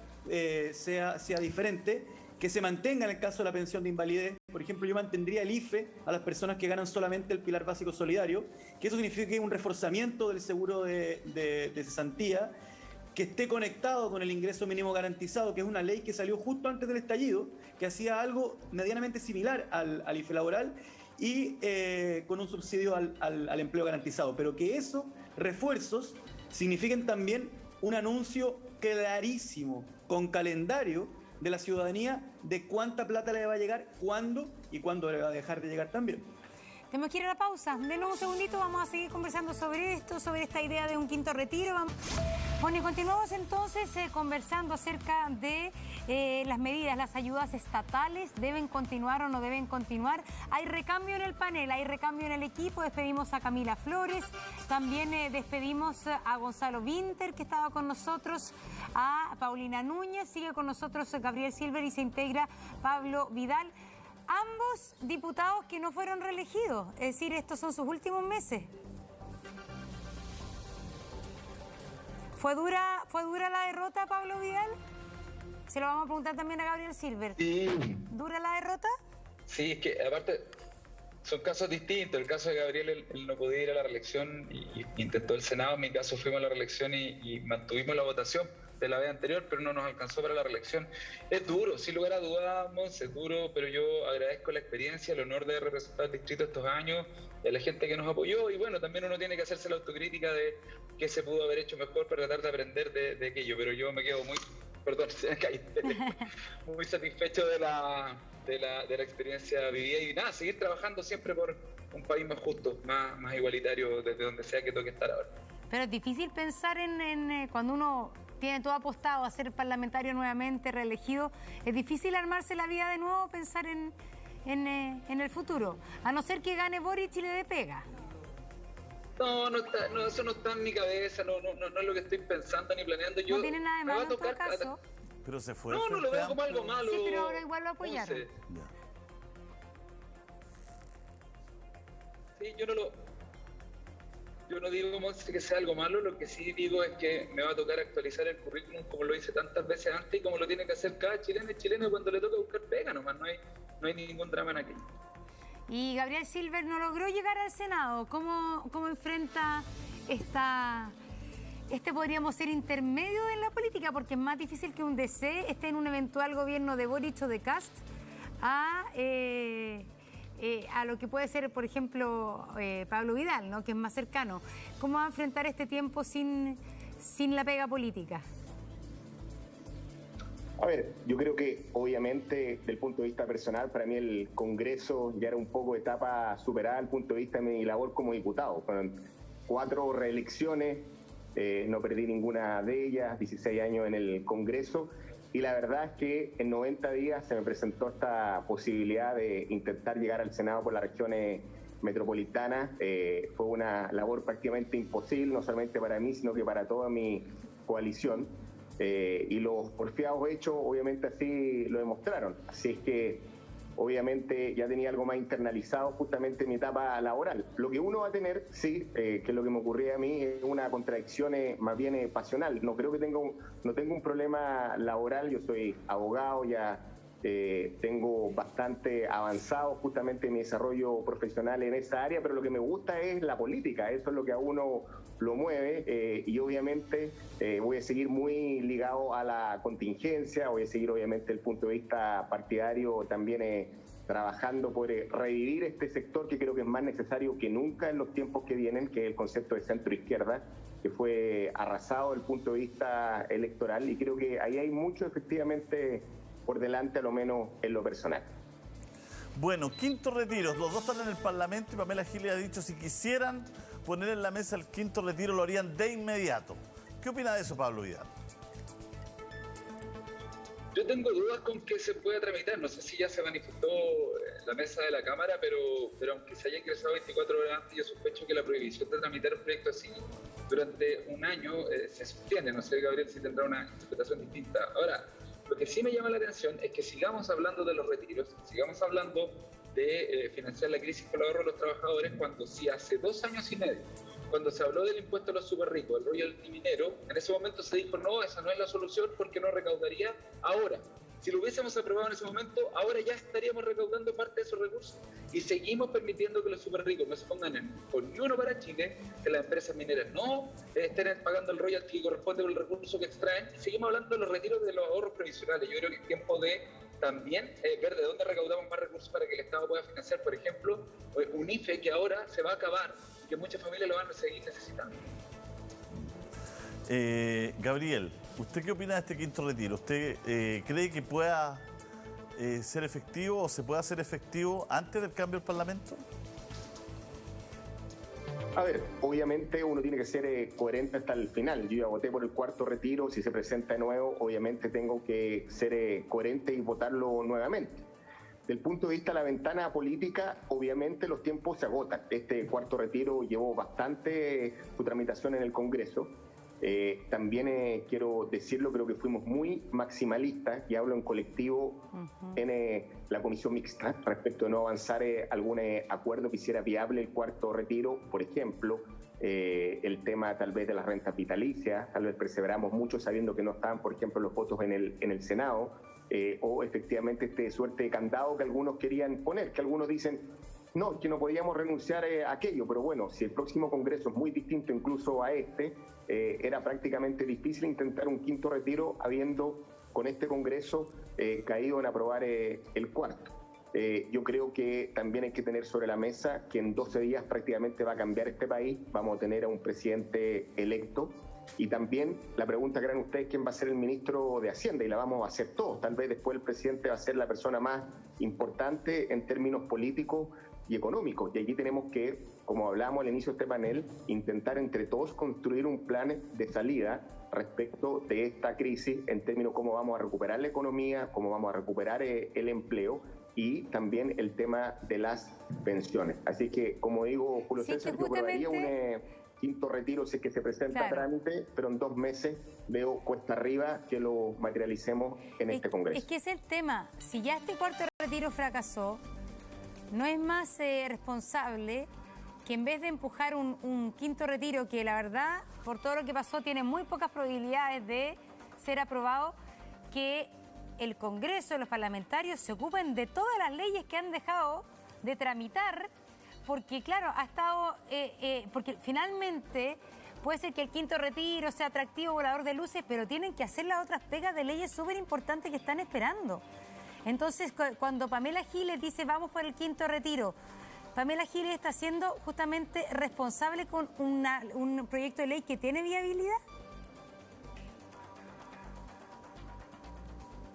sea diferente, que se mantenga en el caso de la pensión de invalidez. Por ejemplo, yo mantendría el IFE a las personas que ganan solamente el pilar básico solidario, que eso significa un reforzamiento del seguro de cesantía, que esté conectado con el ingreso mínimo garantizado, que es una ley que salió justo antes del estallido, que hacía algo medianamente similar al IFE laboral, y con un subsidio al empleo garantizado. Pero que esos refuerzos signifiquen también un anuncio clarísimo, con calendario, de la ciudadanía de cuánta plata le va a llegar, cuándo y cuándo le va a dejar de llegar también. Tenemos que ir a la pausa. Denos un segundito, vamos a seguir conversando sobre esto, sobre esta idea de un quinto retiro. Bueno, y continuamos entonces conversando acerca de las medidas, las ayudas estatales, ¿deben continuar o no deben continuar? Hay recambio en el panel, hay recambio en el equipo, despedimos a Camila Flores, también despedimos a Gonzalo Winter, que estaba con nosotros, a Paulina Núñez, sigue con nosotros Gabriel Silver y se integra Pablo Vidal. Ambos diputados que no fueron reelegidos, es decir, estos son sus últimos meses. ¿Fue dura la derrota, Pablo Vidal? Se lo vamos a preguntar también a Gabriel Silver. Sí. ¿Dura la derrota? Sí, es que aparte son casos distintos. El caso de Gabriel, él no podía ir a la reelección y intentó el Senado. En mi caso fuimos a la reelección y mantuvimos la votación de la vez anterior, pero no nos alcanzó para la reelección. Es duro, sin lugar a dudas, Monse, es duro, pero yo agradezco la experiencia, el honor de representar al distrito estos años, a la gente que nos apoyó, y bueno, también uno tiene que hacerse la autocrítica de qué se pudo haber hecho mejor para tratar de aprender de aquello, pero yo me quedo muy satisfecho de la experiencia vivida y nada, seguir trabajando siempre por un país más justo, más igualitario, desde donde sea que toque estar ahora. Pero es difícil pensar en cuando uno tiene todo apostado a ser parlamentario nuevamente, reelegido, es difícil armarse la vida de nuevo, pensar en el futuro, a no ser que gane Boric y le dé pega. No, eso no está en mi cabeza, no es lo que estoy pensando ni planeando. No tiene nada de malo en todo caso. Pero se fue. No lo veo como algo malo. Sí, pero ahora igual lo apoyaron. Sí, yo no digo que sea algo malo, lo que sí digo es que me va a tocar actualizar el currículum como lo hice tantas veces antes y como lo tiene que hacer cada chileno y chileno cuando le toca buscar pega, nomás no hay ningún drama en aquello. Y Gabriel Silver no logró llegar al Senado. ¿Cómo enfrenta podríamos ser intermedio en la política? Porque es más difícil que un DC esté en un eventual gobierno de Boric o de Kast a lo que puede ser, por ejemplo, Pablo Vidal, ¿no? Que es más cercano. ¿Cómo va a enfrentar este tiempo sin la pega política? A ver, yo creo que obviamente desde el punto de vista personal, para mí el Congreso ya era un poco etapa superada desde el punto de vista de mi labor como diputado. Fueron 4 reelecciones, no perdí ninguna de ellas, 16 años en el Congreso, y la verdad es que en 90 días se me presentó esta posibilidad de intentar llegar al Senado por las regiones metropolitana. Fue una labor prácticamente imposible, no solamente para mí, sino que para toda mi coalición. Y los porfiados hechos, obviamente, así lo demostraron. Así es que, obviamente, ya tenía algo más internalizado justamente en mi etapa laboral. Lo que uno va a tener, sí, que es lo que me ocurría a mí, es una contradicción más bien pasional. No creo que no tengo un problema laboral, yo soy abogado, ya tengo bastante avanzado justamente mi desarrollo profesional en esa área, pero lo que me gusta es la política, eso es lo que a uno lo mueve, y obviamente voy a seguir muy ligado a la contingencia, voy a seguir obviamente desde el punto de vista partidario también trabajando por revivir este sector que creo que es más necesario que nunca en los tiempos que vienen, que es el concepto de centro-izquierda, que fue arrasado desde el punto de vista electoral, y creo que ahí hay mucho efectivamente por delante, a lo menos en lo personal. Bueno, quinto retiro, los dos están en el Parlamento y Pamela Giles ha dicho si quisieran poner en la mesa el quinto retiro lo harían de inmediato. ¿Qué opina de eso, Pablo Vidal? Yo tengo dudas con que se pueda tramitar, no sé si ya se manifestó en la mesa de la Cámara, pero aunque se haya ingresado 24 horas antes, yo sospecho que la prohibición de tramitar un proyecto así durante un año se sostiene. No sé, Gabriel, si tendrá una interpretación distinta. Ahora, lo que sí me llama la atención es que sigamos hablando de los retiros, sigamos hablando de financiar la crisis con el ahorro de los trabajadores, cuando si hace 2 años y medio, cuando se habló del impuesto a los super ricos, el royalty minero, en ese momento se dijo no, esa no es la solución porque no recaudaría ahora. Si lo hubiésemos aprobado en ese momento, ahora ya estaríamos recaudando parte de esos recursos y seguimos permitiendo que los super ricos no se pongan con ni uno para Chile, que las empresas mineras no estén pagando el royalty que corresponde con el recurso que extraen, y seguimos hablando de los retiros de los ahorros provisionales. Yo creo que es tiempo de también ver de dónde recaudamos más recursos para que el Estado pueda financiar, por ejemplo, un IFE que ahora se va a acabar y que muchas familias lo van a seguir necesitando. Gabriel, ¿usted qué opina de este quinto retiro? ¿Usted cree que pueda ser efectivo o se pueda hacer efectivo antes del cambio del Parlamento? A ver, obviamente uno tiene que ser coherente hasta el final. Yo ya voté por el cuarto retiro, si se presenta de nuevo, obviamente tengo que ser coherente y votarlo nuevamente. Del punto de vista de la ventana política, obviamente los tiempos se agotan. Este cuarto retiro llevó bastante su tramitación en el Congreso. También quiero decirlo, creo que fuimos muy maximalistas, y hablo en colectivo, en la comisión mixta, respecto de no avanzar algún acuerdo que hiciera viable el cuarto retiro. Por ejemplo, el tema tal vez de las rentas vitalicias, tal vez perseveramos mucho sabiendo que no estaban, por ejemplo, los votos en el Senado, o efectivamente este suerte de candado que algunos querían poner, que algunos dicen no, que no podíamos renunciar a aquello, pero bueno, si el próximo Congreso es muy distinto incluso a este, era prácticamente difícil intentar un quinto retiro habiendo con este Congreso caído en aprobar el cuarto. Yo creo que también hay que tener sobre la mesa que en 12 días prácticamente va a cambiar este país, vamos a tener a un presidente electo, y también la pregunta que harán ustedes, ¿quién va a ser el ministro de Hacienda? Y la vamos a hacer todos, tal vez después el presidente va a ser la persona más importante en términos políticos y económicos, y aquí tenemos que, como hablamos al inicio de este panel, intentar entre todos construir un plan de salida respecto de esta crisis en términos de cómo vamos a recuperar la economía, cómo vamos a recuperar el empleo y también el tema de las pensiones. Así que, como digo, Julio César, yo probaría un quinto retiro si es que se presenta a trámite, pero en 2 meses veo cuesta arriba que lo materialicemos en este Congreso. Es que ese es el tema. Si ya este cuarto retiro fracasó, ¿no es más responsable que en vez de empujar un quinto retiro que la verdad, por todo lo que pasó, tiene muy pocas probabilidades de ser aprobado, que el Congreso, los parlamentarios se ocupen de todas las leyes que han dejado de tramitar? Porque claro, ha estado, porque finalmente puede ser que el quinto retiro sea atractivo, volador de luces, pero tienen que hacer las otras pegas de leyes súper importantes que están esperando. Entonces, cuando Pamela Giles dice vamos por el quinto retiro, Pamela Giles está siendo justamente responsable con un proyecto de ley que tiene viabilidad.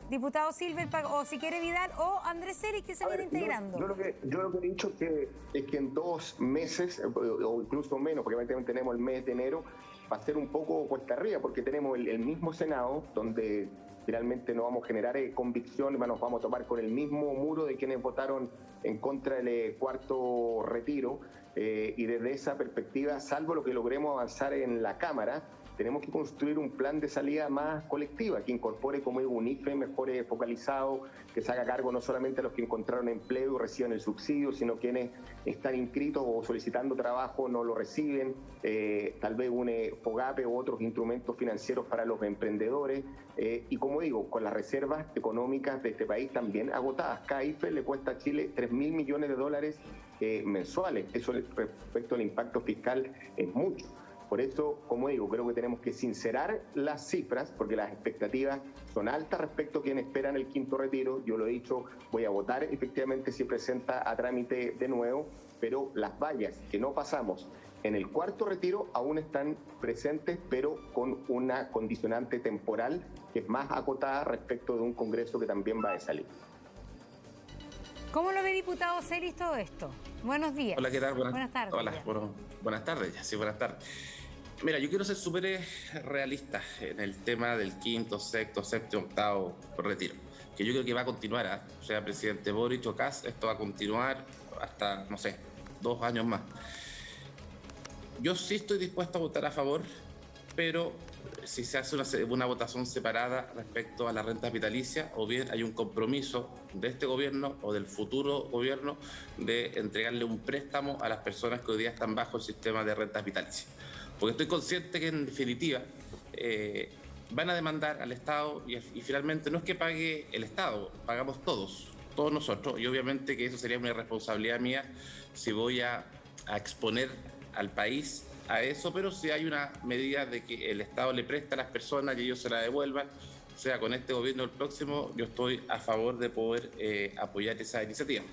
Diputado Silver, o si quiere Vidal, o Andrés Celis, que se viene integrando. Yo lo que he dicho es que en 2 meses, o incluso menos, porque obviamente tenemos el mes de enero, va a ser un poco cuesta arriba, porque tenemos el mismo Senado, donde finalmente no vamos a generar convicción, nos vamos a tomar con el mismo muro de quienes votaron en contra del cuarto retiro, y desde esa perspectiva, salvo lo que logremos avanzar en la Cámara, tenemos que construir un plan de salida más colectiva, que incorpore, como digo, un IFE mejor focalizado, que se haga cargo no solamente a los que encontraron empleo y reciben el subsidio, sino quienes están inscritos o solicitando trabajo no lo reciben, tal vez un FOGAPE u otros instrumentos financieros para los emprendedores, y como digo, con las reservas económicas de este país también agotadas. Cada IFE le cuesta a Chile $3.000 millones mensuales. Eso respecto al impacto fiscal es mucho. Por eso, como digo, creo que tenemos que sincerar las cifras, porque las expectativas son altas respecto a quienes esperan el quinto retiro. Yo lo he dicho, voy a votar efectivamente si presenta a trámite de nuevo, pero las vallas que no pasamos en el cuarto retiro aún están presentes, pero con una condicionante temporal que es más acotada respecto de un Congreso que también va de salir. ¿Cómo lo ve, diputado Celis, todo esto? Buenos días. Hola, ¿qué tal? Buenas tardes. Hola, buenas tardes. Sí, buenas tardes. Mira, yo quiero ser súper realista en el tema del quinto, sexto, séptimo, octavo retiro, que yo creo que va a continuar, sea presidente Boric o Kast, esto va a continuar hasta, no sé, 2 años más. Yo sí estoy dispuesto a votar a favor, pero si se hace una votación separada respecto a las rentas vitalicias, o bien hay un compromiso de este gobierno o del futuro gobierno de entregarle un préstamo a las personas que hoy día están bajo el sistema de rentas vitalicias. Porque estoy consciente que en definitiva van a demandar al Estado y finalmente no es que pague el Estado, pagamos todos nosotros, y obviamente que eso sería una irresponsabilidad mía si voy a exponer al país a eso, pero si hay una medida de que el Estado le presta a las personas y ellos se la devuelvan, o sea, con este gobierno el próximo, yo estoy a favor de poder apoyar esa iniciativa.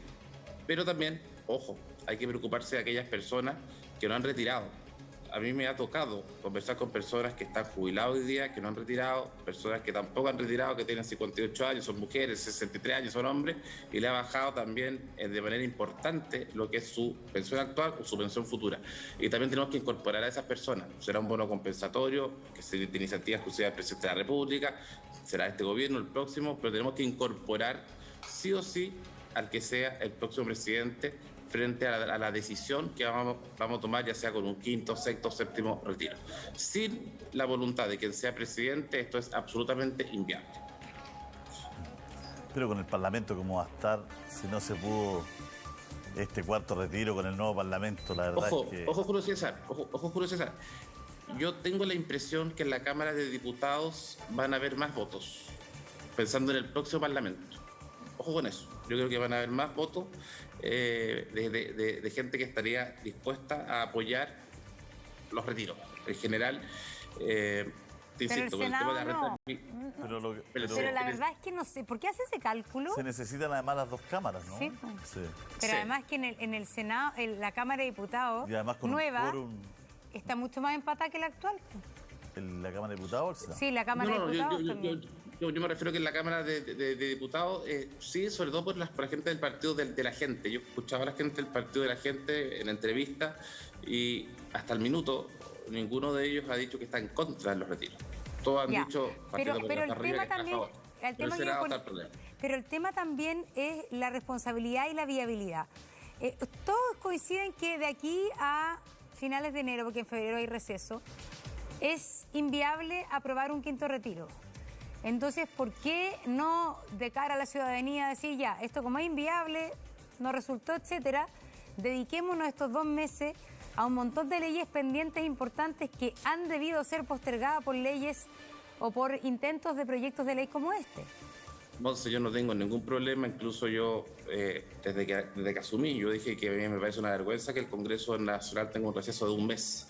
Pero también, ojo, hay que preocuparse de aquellas personas que no han retirado. A mí me ha tocado conversar con personas que están jubiladas hoy día, que no han retirado, personas que tampoco han retirado, que tienen 58 años, son mujeres, 63 años, son hombres, y le ha bajado también de manera importante lo que es su pensión actual o su pensión futura. Y también tenemos que incorporar a esas personas. Será un bono compensatorio, que es de iniciativa exclusiva del presidente de la República, será este gobierno el próximo, pero tenemos que incorporar sí o sí al que sea el próximo presidente frente a la decisión que vamos a tomar, ya sea con un quinto, sexto, séptimo retiro. Sin la voluntad de quien sea presidente, esto es absolutamente inviable. Pero con el Parlamento, ¿cómo va a estar si no se pudo este cuarto retiro con el nuevo Parlamento? La verdad es que... Ojo, Julio César. Yo tengo la impresión que en la Cámara de Diputados van a haber más votos, pensando en el próximo Parlamento. Ojo con eso. Yo creo que van a haber más votos de gente que estaría dispuesta a apoyar los retiros. En general, te insisto, con el tema de la renta... Pero la verdad es que no sé, ¿por qué hace ese cálculo? Se necesitan además las dos cámaras, ¿no? Sí. Sí. Pero además que en el Senado, en la Cámara de Diputados, Y además con nueva, un está mucho más empatada que la actual. ¿En la Cámara de Diputados? Sí, la Cámara de Diputados también. Yo me refiero que en la Cámara de Diputados, sí, sobre todo por la gente del partido de la gente. Yo escuchaba a la gente del partido de la gente en entrevistas y hasta el minuto ninguno de ellos ha dicho que está en contra de los retiros. Todos han dicho pero el tema también, pero el tema también es la responsabilidad y la viabilidad. Todos coinciden que de aquí a finales de enero, porque en febrero hay receso, es inviable aprobar un quinto retiro. Entonces, ¿por qué no de cara a la ciudadanía decir ya, esto como es inviable, no resultó, etcétera, dediquémonos estos 2 meses a un montón de leyes pendientes importantes que han debido ser postergadas por leyes o por intentos de proyectos de ley como este? Monse, yo no tengo ningún problema, incluso yo, desde que asumí, yo dije que a mí me parece una vergüenza que el Congreso Nacional tenga un receso de 1 mes.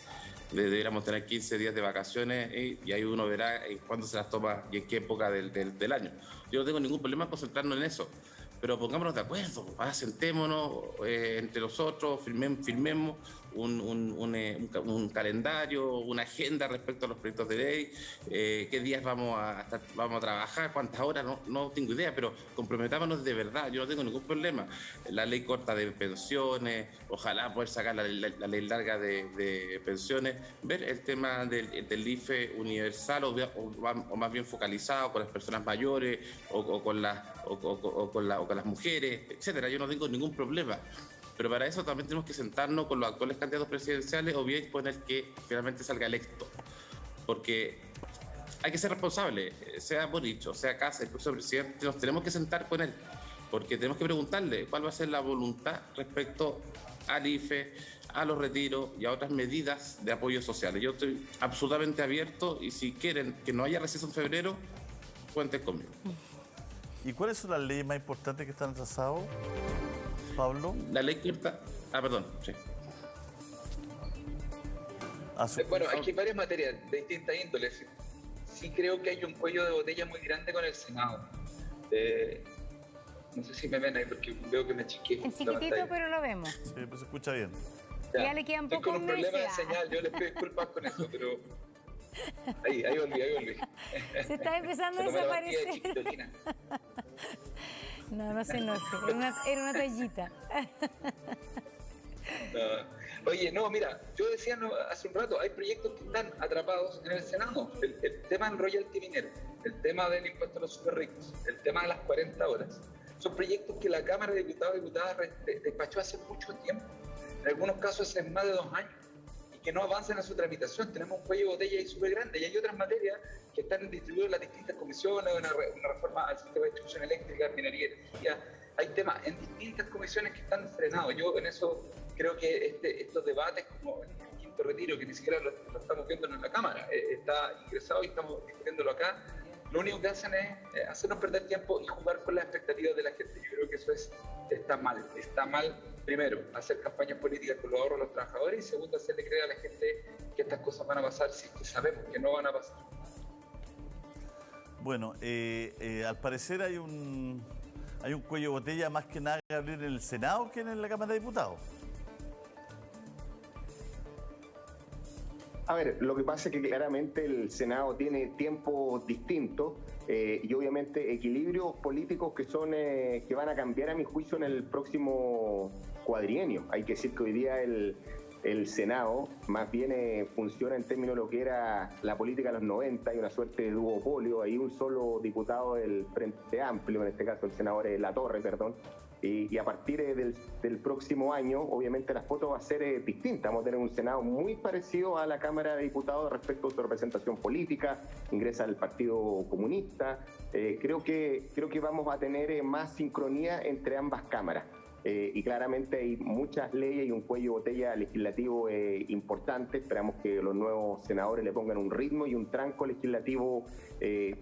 Deberíamos tener 15 días de vacaciones y ahí uno verá cuándo se las toma y en qué época del año. Yo no tengo ningún problema en concentrarnos en eso, pero pongámonos de acuerdo, sentémonos entre nosotros, firmemos un calendario, una agenda respecto a los proyectos de ley, qué días vamos a trabajar, cuántas horas, no tengo idea, pero comprometámonos de verdad, yo no tengo ningún problema. La ley corta de pensiones, ojalá poder sacar la ley larga de pensiones, ver el tema del IFE universal o más bien focalizado con las personas mayores o con las mujeres, etcétera. Yo no tengo ningún problema. Pero para eso también tenemos que sentarnos con los actuales candidatos presidenciales o bien poner que finalmente salga electo. Porque hay que ser responsable, sea Boric, sea Kast, el próximo presidente, nos tenemos que sentar con él. Porque tenemos que preguntarle cuál va a ser la voluntad respecto al IFE, a los retiros y a otras medidas de apoyo sociales. Yo estoy absolutamente abierto y si quieren que no haya receso en febrero, cuenten conmigo. ¿Y cuáles son las leyes más importantes que están atrasadas, Pablo? La ley corta... perdón, sí. Bueno, aquí hay varias materias de distintas índoles. Sí creo que hay un cuello de botella muy grande con el Senado. No sé si me ven ahí porque veo que me chiqué. En chiquitito, pero lo vemos. Sí, pues se escucha bien. Ya le quedan pocos con un problema de meses. señal, yo les pido disculpas con eso, pero... Ahí volví. Se está empezando a desaparecer. No se enoje, era una tallita. Oye, no, mira, yo decía hace un rato, hay proyectos que están atrapados en el Senado. El tema del royalty minero, el tema del impuesto a los super ricos, el tema de las 40 horas. Son proyectos que la Cámara de Diputados y Diputadas despachó hace mucho tiempo. En algunos casos hace más de 2 años. Que no avancen en su tramitación. Tenemos un cuello de botella ahí súper grande y hay otras materias que están distribuidas en las distintas comisiones, una reforma al sistema de distribución eléctrica, minería y energía. Hay temas en distintas comisiones que están frenados. Yo en eso creo que estos debates, como el quinto retiro, que ni siquiera lo estamos viendo en la Cámara, está ingresado y estamos discutiéndolo acá, lo único que hacen es hacernos perder tiempo y jugar con las expectativas de la gente. Yo creo que eso está mal. Está mal, primero, hacer campañas políticas con los ahorros de los trabajadores y segundo, hacerle creer a la gente que estas cosas van a pasar si es que sabemos que no van a pasar. Bueno, al parecer hay un cuello de botella más que nada que abrir en el Senado que en la Cámara de Diputados. A ver, lo que pasa es que claramente el Senado tiene tiempos distintos y obviamente equilibrios políticos que van a cambiar a mi juicio en el próximo cuadrienio. Hay que decir que hoy día el Senado más bien funciona en términos de lo que era la política de los 90, hay una suerte de duopolio, hay un solo diputado del Frente Amplio, en este caso el senador Latorre, perdón. Y a partir del próximo año, obviamente la foto va a ser distinta. Vamos a tener un Senado muy parecido a la Cámara de Diputados respecto a su representación política, ingresa el Partido Comunista. Creo que vamos a tener más sincronía entre ambas cámaras. Y claramente hay muchas leyes y un cuello de botella legislativo importante. Esperamos que los nuevos senadores le pongan un ritmo y un tranco legislativo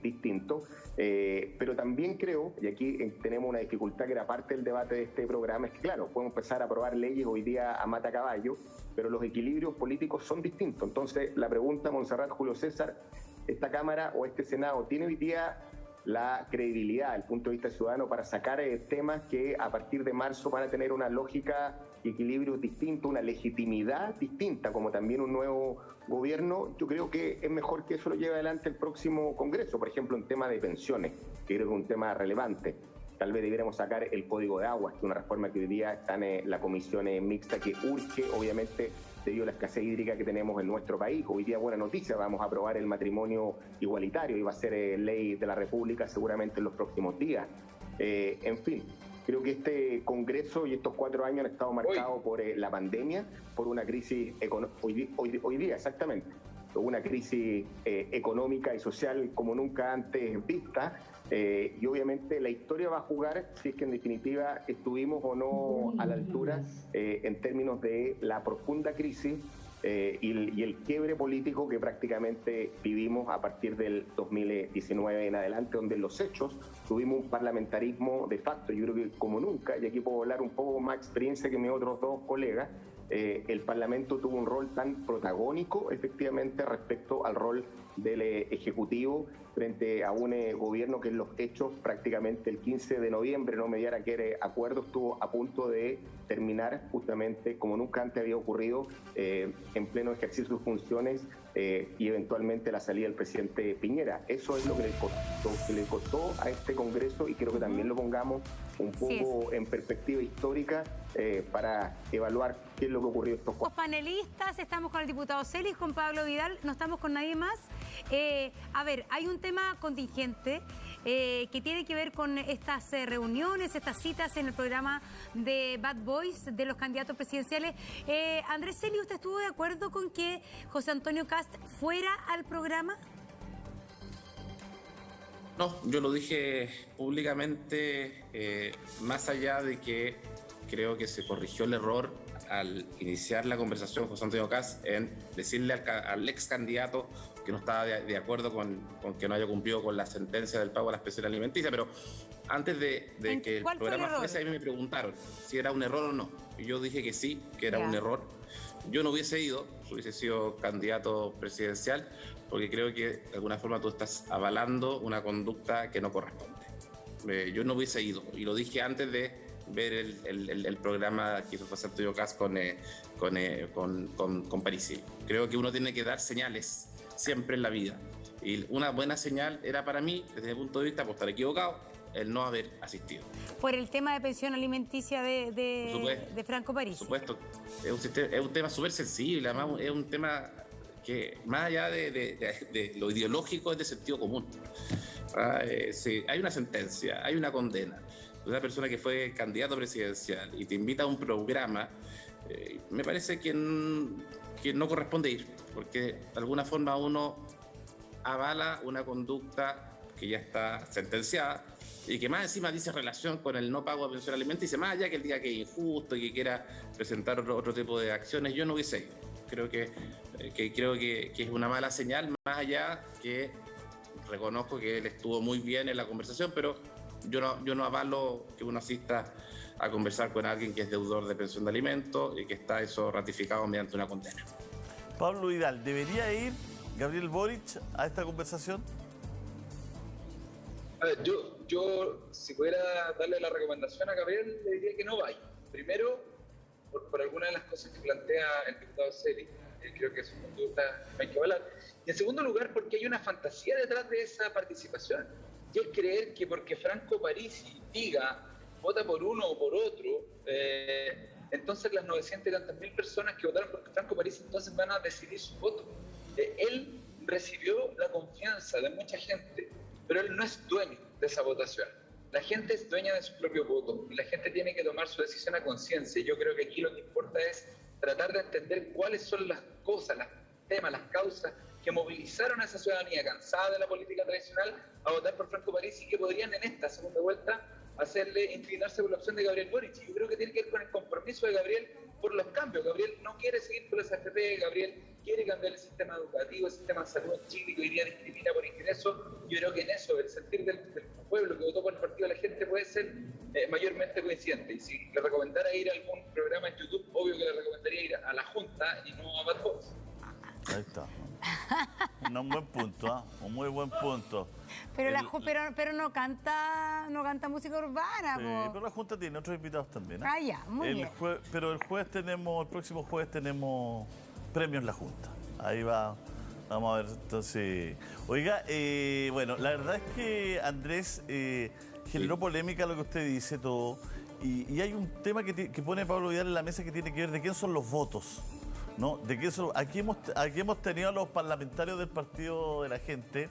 distinto. Pero también creo, y aquí tenemos una dificultad que era parte del debate de este programa, es que claro, podemos empezar a aprobar leyes hoy día a mata caballo, pero los equilibrios políticos son distintos. Entonces la pregunta, Montserrat, Julio César, ¿esta Cámara o este Senado tiene hoy día la credibilidad desde el punto de vista ciudadano para sacar temas que a partir de marzo van a tener una lógica y equilibrios distintos, una legitimidad distinta, como también un nuevo gobierno? Yo creo que es mejor que eso lo lleve adelante el próximo Congreso, por ejemplo, en tema de pensiones, que creo que es un tema relevante. Tal vez debiéramos sacar el Código de Aguas, que es una reforma que hoy día está en la comisión mixta, que urge, obviamente, debido a la escasez hídrica que tenemos en nuestro país. Hoy día, buena noticia, vamos a aprobar el matrimonio igualitario y va a ser ley de la República seguramente en los próximos días. En fin, creo que este Congreso y estos 4 años han estado marcados por la pandemia, por una crisis hoy día, exactamente, una crisis económica y social como nunca antes vista. Y obviamente la historia va a jugar si es que en definitiva estuvimos o no a la altura en términos de la profunda crisis y el quiebre político que prácticamente vivimos a partir del 2019 en adelante, donde en los hechos tuvimos un parlamentarismo de facto, yo creo que como nunca, y aquí puedo hablar un poco más experiencia que mis otros 2 colegas, el Parlamento tuvo un rol tan protagónico efectivamente respecto al rol del Ejecutivo frente a un gobierno que en los hechos prácticamente el 15 de noviembre no mediara que acuerdo, estuvo a punto de terminar justamente como nunca antes había ocurrido en pleno ejercicio de sus funciones y eventualmente la salida del presidente Piñera. Eso es lo que le costó a este Congreso y creo que también lo pongamos un poco en perspectiva histórica para evaluar qué es lo que ocurrió estos 4 Los panelistas, estamos con el diputado Celis, con Pablo Vidal, no estamos con nadie más. A ver, hay un tema contingente que tiene que ver con estas reuniones, estas citas en el programa de Bad Boys de los candidatos presidenciales. Andrés Celis, ¿usted estuvo de acuerdo con que José Antonio Kast fuera al programa? No, yo lo dije públicamente, más allá de que creo que se corrigió el error al iniciar la conversación con José Antonio Kast en decirle al ex candidato que no estaba de acuerdo con que no haya cumplido con la sentencia del pago a las pensiones alimenticias, pero antes de que el programa fuese, a mí me preguntaron si era un error o no. Yo dije que sí, que era un error. Yo no hubiese ido, hubiese sido candidato presidencial, porque creo que de alguna forma tú estás avalando una conducta que no corresponde. Yo no hubiese ido, y lo dije antes de ver el programa que hizo José Antonio Kast con Parisi. Creo que uno tiene que dar señales siempre en la vida, y una buena señal era para mí, desde mi punto de vista, por estar equivocado, el no haber asistido. Por el tema de pensión alimenticia de Franco Parisi. Por supuesto, es un tema súper sensible, además es un tema que más allá de lo ideológico es de sentido común. Sí, hay una sentencia, hay una condena de una persona que fue candidato presidencial y te invita a un programa, me parece que no corresponde ir, porque de alguna forma uno avala una conducta que ya está sentenciada y que más encima dice relación con el no pago de pensión alimenticia, más allá que el día que es injusto y que quiera presentar otro tipo de acciones, yo no hubiese ido. Creo que es una mala señal, más allá que reconozco que él estuvo muy bien en la conversación, pero yo no avalo que uno asista a conversar con alguien que es deudor de pensión de alimentos y que está eso ratificado mediante una condena. Pablo Vidal, ¿debería ir Gabriel Boric a esta conversación? A ver, yo si pudiera darle la recomendación a Gabriel, le diría que no vaya. Primero, por algunas de las cosas que plantea el diputado Celis, creo que su conducta no hay que avalar. Y en segundo lugar, porque hay una fantasía detrás de esa participación, y es creer que porque Franco Parisi diga vota por uno o por otro, entonces las 900 y tantas mil personas que votaron por Franco Parisi entonces van a decidir su voto. Él recibió la confianza de mucha gente, pero él no es dueño de esa votación. La gente es dueña de su propio voto y la gente tiene que tomar su decisión a conciencia. Yo creo que aquí lo que importa es tratar de entender cuáles son las cosas, los temas, las causas que movilizaron a esa ciudadanía cansada de la política tradicional a votar por Franco Parisi y que podrían en esta segunda vuelta hacerle inclinarse por la opción de Gabriel Boric. Y yo creo que tiene que ver con el compromiso de Gabriel por los cambios. Gabriel no quiere seguir con las AFP, Gabriel quiere cambiar el sistema educativo, el sistema de salud en Chile, que hoy día discrimina por ingreso. Yo creo que en eso el sentir del pueblo que votó por el partido de la gente puede ser mayormente coincidente. Y si le recomendara ir a algún programa en YouTube, obvio que le recomendaría ir a la Junta y no a Bad Boys. Ahí está. Un buen punto, un muy buen punto. Pero no canta música urbana. Sí, pero la Junta tiene otros invitados también. Ah, ya, muy bien. Pero el próximo jueves tenemos premios La Junta. Ahí va, vamos a ver, entonces. Oiga, bueno, la verdad es que Andrés generó polémica lo que usted dice todo. Y hay un tema que pone Pablo Vidal en la mesa que tiene que ver de quién son los votos. ¿No? Aquí hemos tenido a los parlamentarios del Partido de la Gente,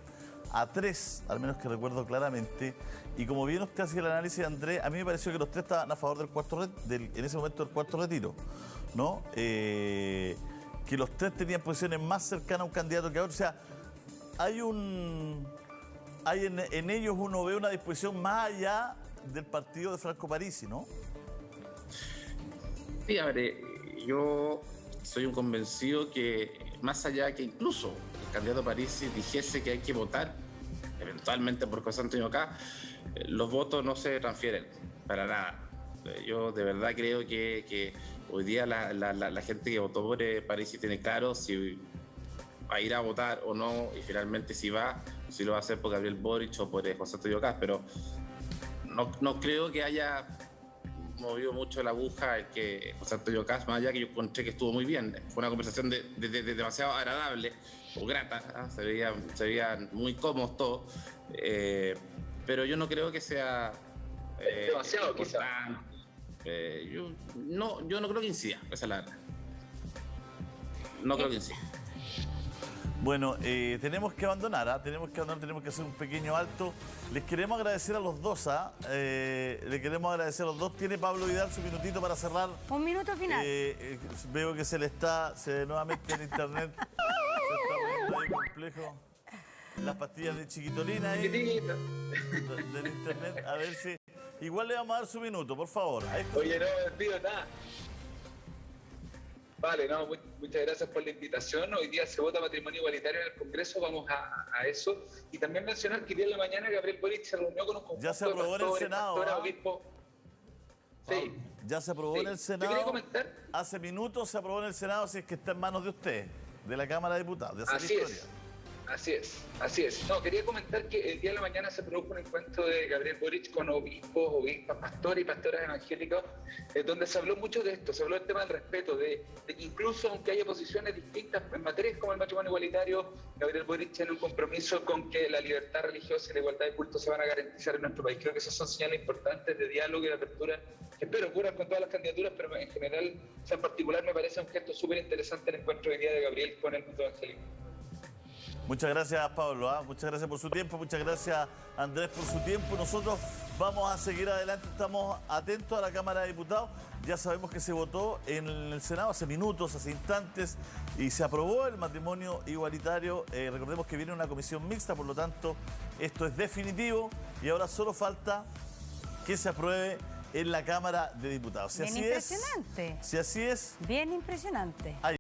a 3, al menos que recuerdo claramente, y como bien usted hacía el análisis, Andrés, a mí me pareció que los 3 estaban a favor en ese momento del cuarto retiro, ¿no? Que los 3 tenían posiciones más cercanas a un candidato que a otro, o sea, en ellos uno ve una disposición más allá del partido de Franco Parisi, ¿no? Sí, a ver, yo soy un convencido que más allá que incluso el candidato Parisi dijese que hay que votar eventualmente por José Antonio Kast, los votos no se transfieren para nada. Yo de verdad creo que hoy día la gente que votó por Parisi tiene claro si va a ir a votar o no, y finalmente si lo va a hacer por Gabriel Boric o por José Antonio Kast, pero no creo que haya movió mucho la aguja el que José Antonio Kast, más allá que yo encontré que estuvo muy bien. Fue una conversación de demasiado agradable o grata, ¿eh? Se veían muy cómodos todos, pero yo no creo que sea demasiado quizá. Yo no creo que incida, esa es la verdad. No creo que incida. Bueno, tenemos que abandonar, tenemos que hacer un pequeño alto. Les queremos agradecer a los dos, Tiene Pablo Vidal su minutito para cerrar. Un minuto final. Veo que se ve nuevamente en internet. Se está poniendo ahí complejo. Las pastillas de chiquitolina ahí. Del internet. A ver si. Igual le vamos a dar su minuto, por favor. Oye, no me despido nada. Vale, no, muchas gracias por la invitación. Hoy día se vota matrimonio igualitario en el Congreso, vamos a eso. Y también mencionar que el día de la mañana Gabriel Boric se reunió con un conjunto ya se aprobó de pastores, en el Senado, pastoras, obispos. Sí. Ya se aprobó en el Senado. Yo quería comentar. Hace minutos se aprobó en el Senado, si es que está en manos de usted, de la Cámara de Diputados, de hacer historia. Así es. No, quería comentar que el día de la mañana se produjo un encuentro de Gabriel Boric con obispos, obispas, pastores y pastoras evangélicos, donde se habló mucho de esto, se habló del tema del respeto, de que incluso aunque haya posiciones distintas en materias como el matrimonio igualitario, Gabriel Boric tiene un compromiso con que la libertad religiosa y la igualdad de culto se van a garantizar en nuestro país. Creo que esas son señales importantes de diálogo y de apertura, que espero ocurran con todas las candidaturas, pero en general, en particular, me parece un gesto súper interesante el encuentro hoy día de Gabriel con el mundo evangélico. Muchas gracias, Pablo. Muchas gracias por su tiempo. Muchas gracias, Andrés, por su tiempo. Nosotros vamos a seguir adelante. Estamos atentos a la Cámara de Diputados. Ya sabemos que se votó en el Senado hace minutos, hace instantes, y se aprobó el matrimonio igualitario. Recordemos que viene una comisión mixta, por lo tanto, esto es definitivo y ahora solo falta que se apruebe en la Cámara de Diputados. Bien impresionante. Si así es. Bien impresionante.